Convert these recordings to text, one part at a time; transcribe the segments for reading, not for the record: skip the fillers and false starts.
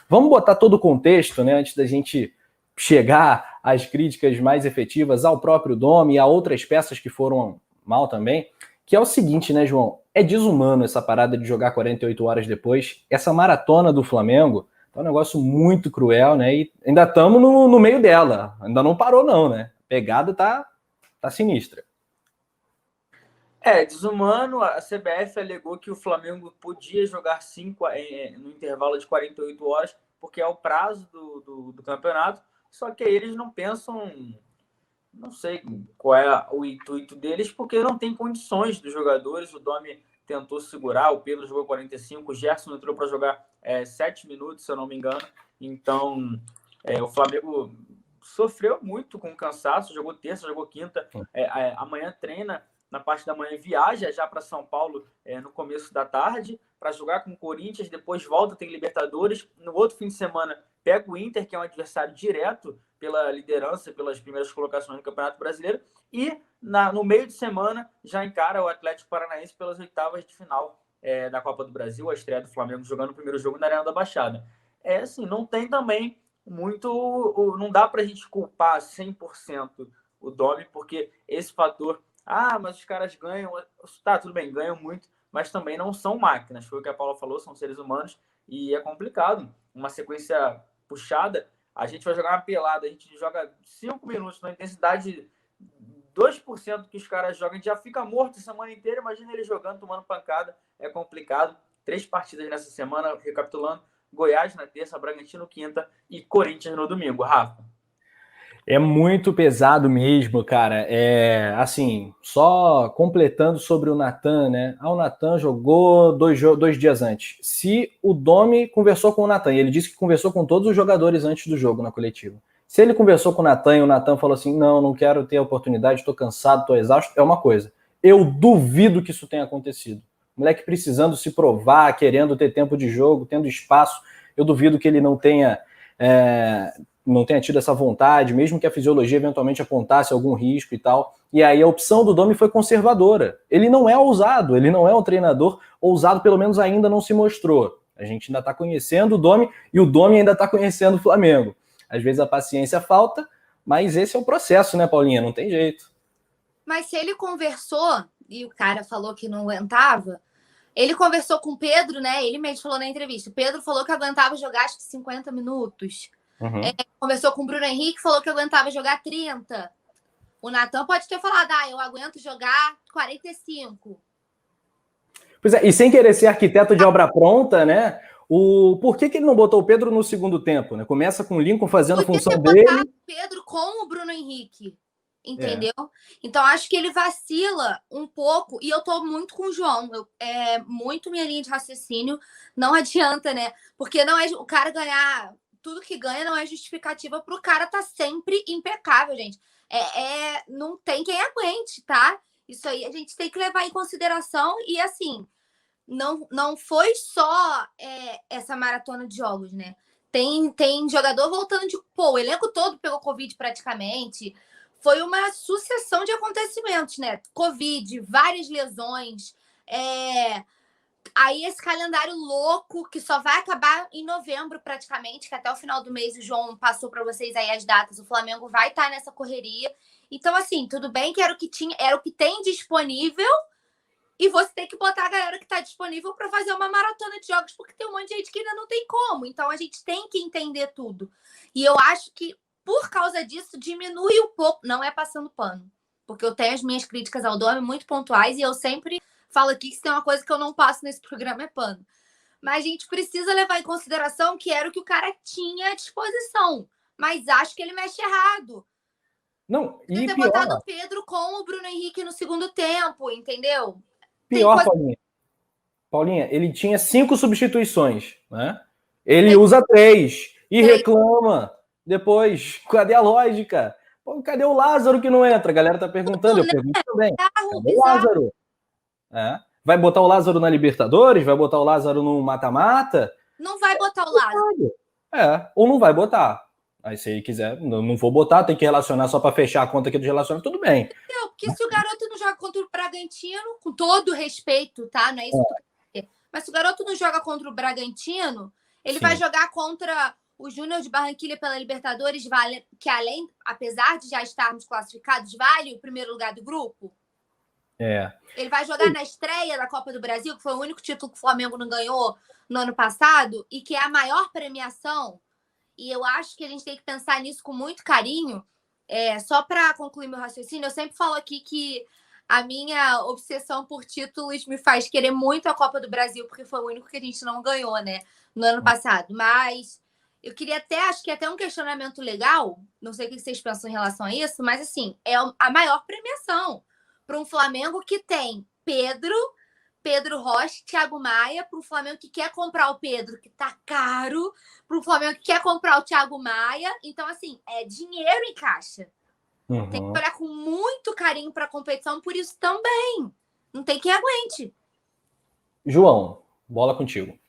Vamos botar todo o contexto, né, antes da gente chegar às críticas mais efetivas ao próprio Domi e a outras peças que foram mal também, que é o seguinte, né, João? É desumano essa parada de jogar 48 horas depois. Essa maratona do Flamengo é um negócio muito cruel, né? E ainda estamos no meio dela. Ainda não parou, não, né? A pegada tá sinistra. Desumano. A CBF alegou que o Flamengo podia jogar no intervalo de 48 horas, porque é o prazo do campeonato. Só que aí eles não pensam, não sei qual é o intuito deles, porque não tem condições dos jogadores. O Domi tentou segurar, o Pedro jogou 45, o Gerson entrou para jogar 7 minutos, se eu não me engano. Então, o Flamengo sofreu muito com o cansaço, jogou terça, jogou quinta, amanhã treina, na parte da manhã viaja já para São Paulo no começo da tarde, para jogar com o Corinthians, depois volta, tem Libertadores, no outro fim de semana pega o Inter, que é um adversário direto pela liderança, pelas primeiras colocações no Campeonato Brasileiro, e no meio de semana já encara o Atlético Paranaense pelas oitavas de final da Copa do Brasil, a estreia do Flamengo jogando o primeiro jogo na Arena da Baixada. Assim, não tem também muito, não dá para a gente culpar 100% o Domi, porque esse fator, mas os caras ganham, tá, tudo bem, ganham muito, mas também não são máquinas, foi o que a Paula falou, são seres humanos, e é complicado, uma sequência puxada, a gente vai jogar uma pelada, a gente joga 5 minutos na intensidade 2% que os caras jogam, a gente já fica morto a semana inteira, imagina ele jogando, tomando pancada, é complicado. 3 partidas nessa semana, recapitulando: Goiás na terça, Bragantino quinta e Corinthians no domingo. Rafa. É muito pesado mesmo, cara. Assim, só completando sobre o Natan, né? O Natan jogou 2 dias antes. Se o Domi conversou com o Natan, e ele disse que conversou com todos os jogadores antes do jogo na coletiva. Se ele conversou com o Natan e o Natan falou assim, não quero ter a oportunidade, tô cansado, tô exausto, é uma coisa. Eu duvido que isso tenha acontecido. O moleque precisando se provar, querendo ter tempo de jogo, tendo espaço, eu duvido que ele não tenha tido essa vontade, mesmo que a fisiologia eventualmente apontasse algum risco e tal. E aí a opção do Domi foi conservadora. Ele não é ousado, ele não é um treinador ousado, pelo menos ainda não se mostrou. A gente ainda está conhecendo o Domi e o Domi ainda está conhecendo o Flamengo. Às vezes a paciência falta, mas esse é o processo, né, Paulinha? Não tem jeito. Mas se ele conversou e o cara falou que não aguentava, ele conversou com o Pedro, né? Ele mesmo falou na entrevista. O Pedro falou que aguentava jogar acho que 50 minutos. Uhum. Conversou com o Bruno Henrique, falou que aguentava jogar 30. O Natan pode ter falado, eu aguento jogar 45. Pois é, e sem querer ser arquiteto de obra pronta, né? Por que ele não botou o Pedro no segundo tempo, né? Começa com o Lincoln fazendo a função dele. O Pedro com o Bruno Henrique, entendeu? Então acho que ele vacila um pouco, e eu tô muito com o João, muito minha linha de raciocínio, não adianta, né? Porque não é o cara ganhar, tudo que ganha não é justificativa pro cara tá sempre impecável, gente. Não tem quem aguente, tá? Isso aí a gente tem que levar em consideração. E assim, não foi só essa maratona de jogos, né? Tem jogador voltando de... o elenco todo pegou Covid praticamente. Foi uma sucessão de acontecimentos, né? Covid, várias lesões. Aí esse calendário louco que só vai acabar em novembro praticamente, que até o final do mês o João passou para vocês aí as datas. O Flamengo vai estar nessa correria. Então, assim, tudo bem que era o que tinha, era o que tem disponível, e você tem que botar a galera que está disponível para fazer uma maratona de jogos, porque tem um monte de gente que ainda não tem como. Então, a gente tem que entender tudo. E eu acho que, por causa disso, diminui um pouco. Não é passando pano, porque eu tenho as minhas críticas ao Domi muito pontuais, e eu sempre falo aqui que se tem uma coisa que eu não passo nesse programa é pano. Mas a gente precisa levar em consideração que era o que o cara tinha à disposição. Mas acho que ele mexe errado. Não, e ter botado o Pedro com o Bruno Henrique no segundo tempo, entendeu? Pior, Paulinha, ele tinha 5 substituições, né? Ele usa 3 e reclama. Depois, cadê a lógica? Pô, cadê o Lázaro que não entra? A galera tá perguntando, eu pergunto também. Cadê o Lázaro? Vai botar o Lázaro na Libertadores? Vai botar o Lázaro no mata-mata? Não vai botar o Lázaro. Ou não vai botar. Aí se ele quiser, não vou botar, tem que relacionar só para fechar a conta aqui do relacionamento, tudo bem. Não, porque se o garoto não joga contra o Bragantino, com todo respeito, tá? Não é isso que tu quer dizer. Mas se o garoto não joga contra o Bragantino, Ele Sim. vai jogar contra o Júnior de Barranquilla pela Libertadores, que apesar de já estarmos classificados, vale o primeiro lugar do grupo? Ele vai jogar na estreia da Copa do Brasil, que foi o único título que o Flamengo não ganhou no ano passado, e que é a maior premiação. E eu acho que a gente tem que pensar nisso com muito carinho. Só para concluir meu raciocínio, eu sempre falo aqui que a minha obsessão por títulos me faz querer muito a Copa do Brasil, porque foi o único que a gente não ganhou, né, no ano passado. Mas eu queria acho que até um questionamento legal, não sei o que vocês pensam em relação a isso, mas assim, é a maior premiação para um Flamengo que tem Pedro Rocha, Thiago Maia, para o Flamengo que quer comprar o Pedro, que tá caro, para o Flamengo que quer comprar o Thiago Maia. Então, assim, é dinheiro em caixa. Uhum. Tem que olhar com muito carinho para a competição, por isso também. Não tem quem aguente. João, bola contigo.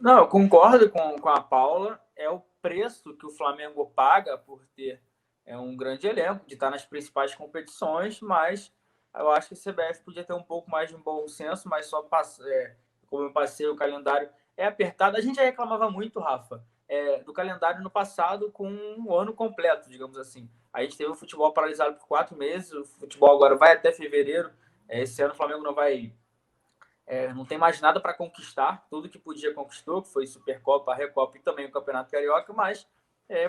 Não, eu concordo com a Paula. É o preço que o Flamengo paga por ter um grande elenco, de estar nas principais competições, mas eu acho que a CBF podia ter um pouco mais de um bom senso, mas só como eu passei, o calendário é apertado. A gente já reclamava muito, Rafa, do calendário no passado com um ano completo, digamos assim. A gente teve o futebol paralisado por 4 meses, o futebol agora vai até fevereiro. Esse ano o Flamengo não tem mais nada para conquistar. Tudo que podia conquistou, que foi Supercopa, Recopa e também o Campeonato Carioca, mas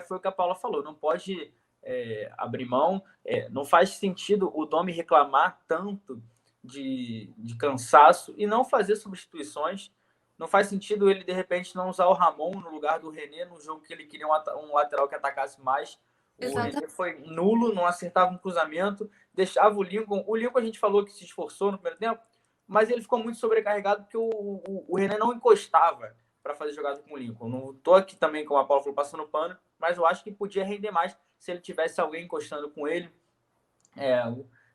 foi o que a Paula falou, não pode abrir mão. Não faz sentido o Domi reclamar tanto de cansaço e não fazer substituições. Não faz sentido ele, de repente, não usar o Ramon no lugar do René no jogo que ele queria um lateral que atacasse mais. O René foi nulo, não acertava um cruzamento, deixava o Lincoln. O Lincoln a gente falou que se esforçou no primeiro tempo, mas ele ficou muito sobrecarregado porque o René não encostava para fazer jogada com o Lincoln. Não estou aqui também, como a Paula falou, passando pano, mas eu acho que podia render mais se ele tivesse alguém encostando com ele.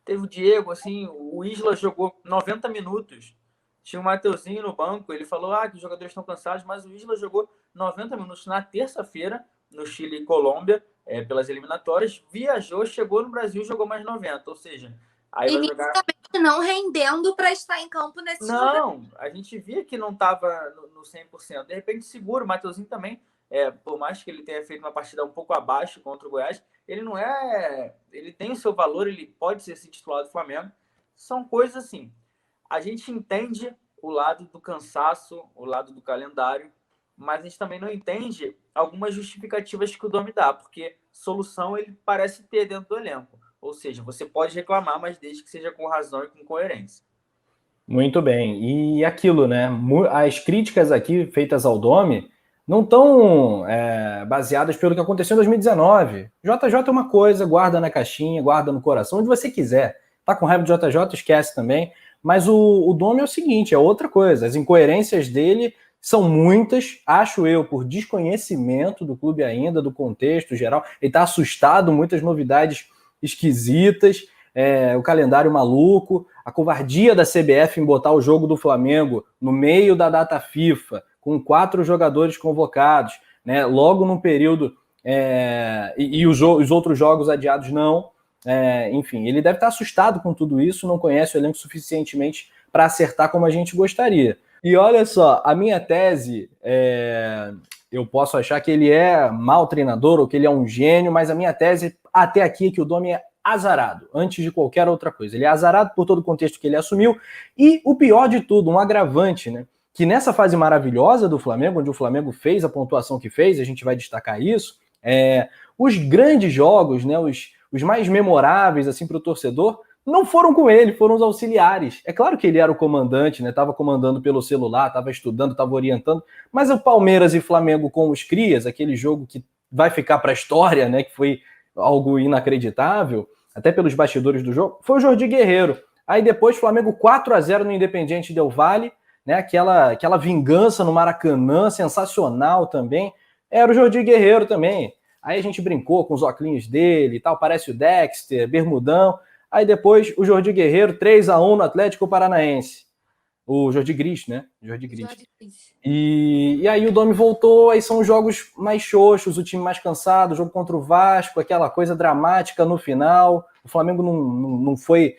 Teve o Diego, assim, o Isla jogou 90 minutos. Tinha o Mateuzinho no banco, ele falou que os jogadores estão cansados, mas o Isla jogou 90 minutos na terça-feira, no Chile e Colômbia, pelas eliminatórias, viajou, chegou no Brasil e jogou mais 90, ou seja... Aí vai jogar... não rendendo para estar em campo nesse Não, a gente via que não estava no 100%. De repente segura, o Mateuzinho também, por mais que ele tenha feito uma partida um pouco abaixo contra o Goiás, ele não ele tem o seu valor, ele pode ser esse titular do Flamengo. São coisas assim, a gente entende o lado do cansaço, o lado do calendário, mas a gente também não entende algumas justificativas que o Domi dá, porque solução ele parece ter dentro do elenco. Ou seja, você pode reclamar, mas desde que seja com razão e com coerência. Muito bem. E aquilo, né? As críticas aqui feitas ao Domi não estão baseadas pelo que aconteceu em 2019. JJ é uma coisa, guarda na caixinha, guarda no coração, onde você quiser. Tá com raiva de JJ, esquece também. Mas o Domi é o seguinte, é outra coisa. As incoerências dele são muitas, acho eu, por desconhecimento do clube ainda, do contexto geral. Ele está assustado, muitas novidades esquisitas, o calendário maluco, a covardia da CBF em botar o jogo do Flamengo no meio da data FIFA, com 4 jogadores convocados, né, logo num período, e os outros jogos adiados não. Enfim, ele deve estar assustado com tudo isso, não conhece o elenco suficientemente para acertar como a gente gostaria. E olha só, a minha tese, eu posso achar que ele é mau treinador ou que ele é um gênio, mas a minha tese até aqui é que o Domi é azarado, antes de qualquer outra coisa. Ele é azarado por todo o contexto que ele assumiu e o pior de tudo, um agravante, né? Que nessa fase maravilhosa do Flamengo, onde o Flamengo fez a pontuação que fez, a gente vai destacar isso, os grandes jogos, né, os mais memoráveis assim, para o torcedor, não foram com ele, foram os auxiliares. É claro que ele era o comandante, né? Estava comandando pelo celular, estava estudando, estava orientando, mas o Palmeiras e Flamengo com os crias, aquele jogo que vai ficar para a história, né? Que foi algo inacreditável, até pelos bastidores do jogo, foi o Jordi Guerreiro. Aí depois Flamengo 4-0 no Independiente Del Valle, né? Aquela vingança no Maracanã, sensacional também, era o Jordi Guerreiro também. Aí a gente brincou com os óculos dele e tal, parece o Dexter, bermudão. Aí depois o Jordi Guerreiro, 3-1 no Atlético Paranaense. O Jordi Gris, né? Jordi Gris. E aí o Domi voltou, aí são os jogos mais xoxos, o time mais cansado, o jogo contra o Vasco, aquela coisa dramática no final. O Flamengo não foi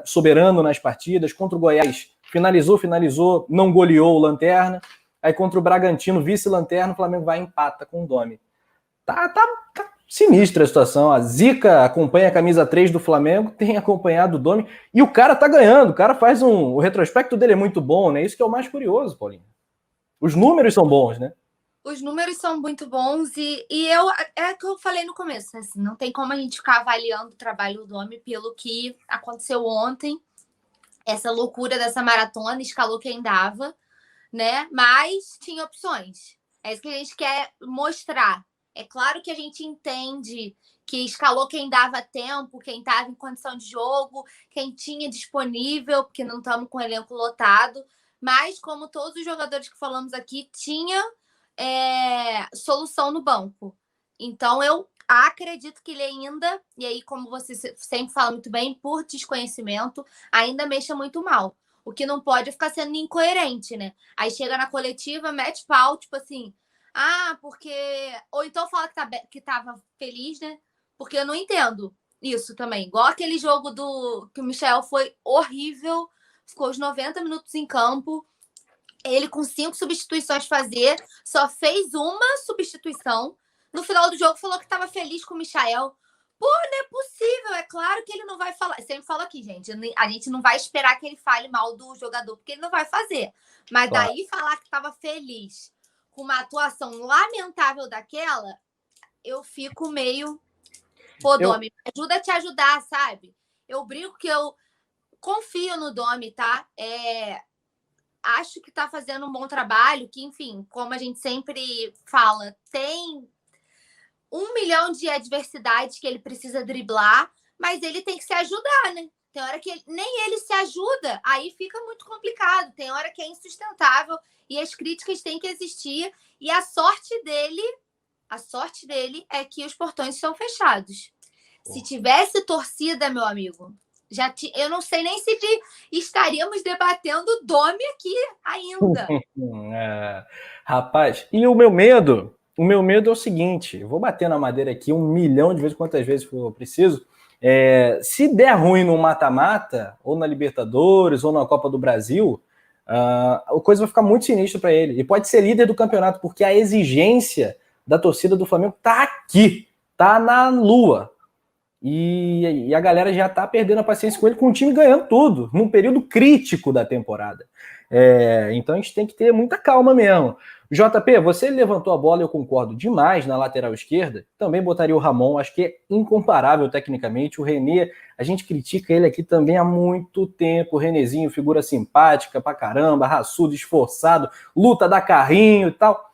soberano nas partidas. Contra o Goiás finalizou, não goleou o Lanterna. Aí contra o Bragantino, vice-lanterna, o Flamengo vai e empata com o Domi. Tá sinistra a situação. A Zica acompanha a camisa 3 do Flamengo, tem acompanhado o Domi, e o cara tá ganhando. O cara faz o retrospecto dele é muito bom, né? Isso que é o mais curioso, Paulinho. Os números são bons, né? Os números são muito bons é o que eu falei no começo, assim, não tem como a gente ficar avaliando o trabalho do Domi pelo que aconteceu ontem, essa loucura dessa maratona, escalou quem dava, né? Mas tinha opções. É isso que a gente quer mostrar. É claro que a gente entende que escalou quem dava tempo, quem estava em condição de jogo, quem tinha disponível, porque não estamos com o elenco lotado. Mas, como todos os jogadores que falamos aqui, tinha solução no banco. Então, eu acredito que ele ainda, e aí, como você sempre fala muito bem, por desconhecimento, ainda mexa muito mal. O que não pode é ficar sendo incoerente, né? Aí chega na coletiva, mete pau, tipo assim, porque... Ou então fala que tava feliz, né? Porque eu não entendo isso também. Igual aquele jogo que o Michel foi horrível, ficou os 90 minutos em campo, ele com 5 substituições fazer, só fez uma substituição. No final do jogo falou que estava feliz com o Michael. Pô, não é possível. É claro que ele não vai falar. Sempre falo aqui, gente. A gente não vai esperar que ele fale mal do jogador, porque ele não vai fazer. Mas Claro. daí falar que estava feliz com uma atuação lamentável daquela, eu fico meio... Pô, Domi, ajuda a te ajudar, sabe? Eu brinco que eu confio no Domi, tá? Acho que tá fazendo um bom trabalho, que, enfim, como a gente sempre fala, tem 1 milhão de adversidades que ele precisa driblar, mas ele tem que se ajudar, né? Tem hora que nem ele se ajuda, aí fica muito complicado. Tem hora que é insustentável e as críticas têm que existir. E a sorte dele é que os portões estão fechados. Se tivesse torcida, meu amigo, eu não sei nem se estaríamos debatendo o Domi aqui ainda. Rapaz, e o meu medo é o seguinte, eu vou bater na madeira aqui 1 milhão de vezes, quantas vezes for preciso, se der ruim no mata-mata, ou na Libertadores, ou na Copa do Brasil, a coisa vai ficar muito sinistra para ele. E pode ser líder do campeonato, porque a exigência da torcida do Flamengo tá aqui, tá na lua. E a galera já tá perdendo a paciência com ele, com o time ganhando tudo, num período crítico da temporada. Então a gente tem que ter muita calma mesmo. JP, você levantou a bola, eu concordo demais na lateral esquerda. Também botaria o Ramon, acho que é incomparável tecnicamente. O René, a gente critica ele aqui também há muito tempo. O Renezinho, figura simpática pra caramba, raçudo, esforçado, luta, dá carrinho e tal.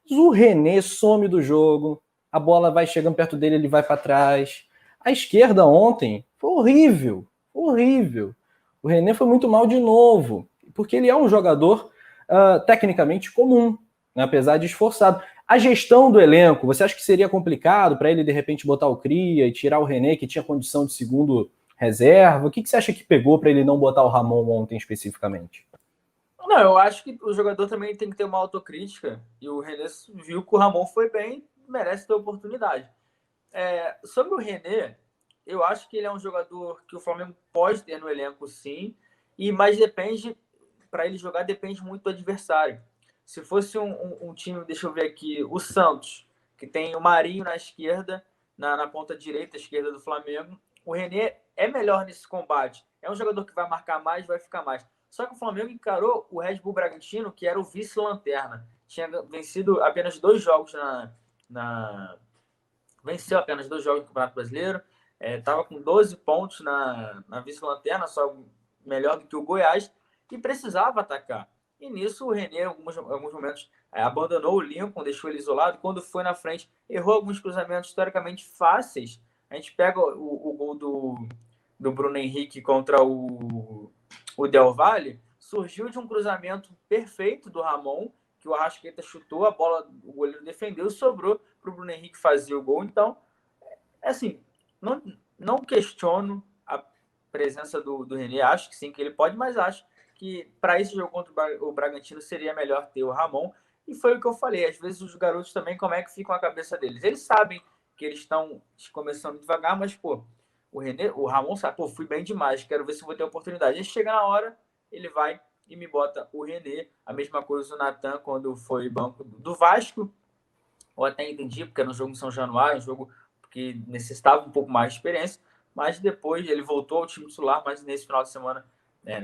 Mas o René some do jogo, a bola vai chegando perto dele, ele vai para trás. A esquerda ontem foi horrível, horrível. O René foi muito mal de novo, porque ele é um jogador tecnicamente comum, né, apesar de esforçado. A gestão do elenco, você acha que seria complicado para ele, de repente, botar o Cria e tirar o René, que tinha condição de segundo reserva? O que você acha que pegou para ele não botar o Ramon ontem especificamente? Não, eu acho que o jogador também tem que ter uma autocrítica, e o René viu que o Ramon foi bem, merece ter oportunidade. Sobre o René, eu acho que ele é um jogador que o Flamengo pode ter no elenco, sim, mas depende, para ele jogar, depende muito do adversário. Se fosse um time, deixa eu ver aqui, o Santos, que tem o Marinho na esquerda, na ponta direita, esquerda do Flamengo, o René é melhor nesse combate. É um jogador que vai marcar mais, vai ficar mais. Só que o Flamengo encarou o Red Bull Bragantino, que era o vice-lanterna. Tinha vencido apenas 2 jogos venceu apenas 2 jogos no Campeonato Brasileiro. Estava com 12 pontos na vice-lanterna, só melhor do que o Goiás, e precisava atacar. E nisso o René, em alguns momentos, abandonou o Lincoln, deixou ele isolado. Quando foi na frente, errou alguns cruzamentos historicamente fáceis. A gente pega o gol do Bruno Henrique contra o Del Valle, surgiu de um cruzamento perfeito do Ramon, que o Arrascaeta chutou, a bola, o goleiro defendeu e sobrou para o Bruno Henrique fazer o gol. Então, assim, não questiono a presença do René, acho que sim, que ele pode, mas acho que para esse jogo contra o Bragantino seria melhor ter o Ramon. E foi o que eu falei, às vezes os garotos também, como é que ficam a cabeça deles? Eles sabem que eles estão começando devagar, mas, pô, o Ramon sabe, fui bem demais, quero ver se vou ter oportunidade. Aí chega na hora, ele vai e me bota o René. A mesma coisa o Natan quando foi banco do Vasco. Eu até entendi, porque era um jogo em São Januário, um jogo que necessitava um pouco mais de experiência, mas depois ele voltou ao time titular, mas nesse final de semana,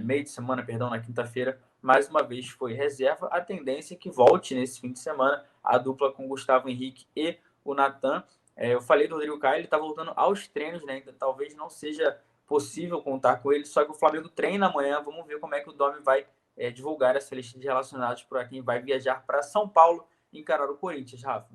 meio de semana, perdão, na quinta-feira, mais uma vez foi reserva. A tendência é que volte nesse fim de semana a dupla com o Gustavo Henrique e o Natan. Eu falei do Rodrigo Caio, ele está voltando aos treinos, né? Ainda talvez não seja possível contar com ele, só que o Flamengo treina amanhã. Vamos ver como é que o Domi vai divulgar essa lista de relacionados para quem vai viajar para São Paulo encarar o Corinthians, Rafa.